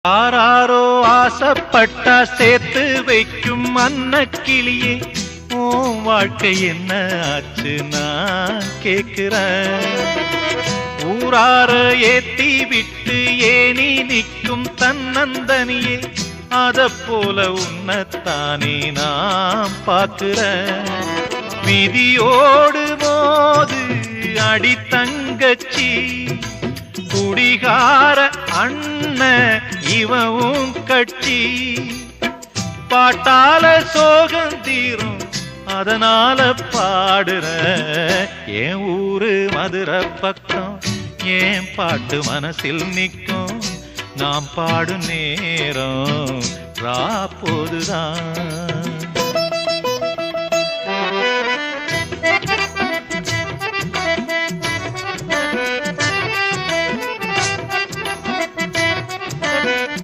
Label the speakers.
Speaker 1: ஆராரோ ஆசைப்பட்டா சேர்த்து வைக்கும் அன்னக்கிளியே, உன் வாழ்க்கை என்ன ஆச்சு நான் கேக்குறேன். ஊரார ஏத்தி விட்டு ஏனி நிற்கும் தன்னந்தனியே, அத போல உன்னத்தானே நான் பார்க்கிறேன். விதியோடு மோது அடி தங்கச்சி, குடிகார அண்ணன் இவவும் கட்சி. பாட்டால சோகம் தீரும் அதனால பாடுற, என் ஊரு மதுரை பக்கம் ஏன் பாட்டு மனசில் நிற்கும். நாம் பாடும் நேரம் ராப்போதுதான்.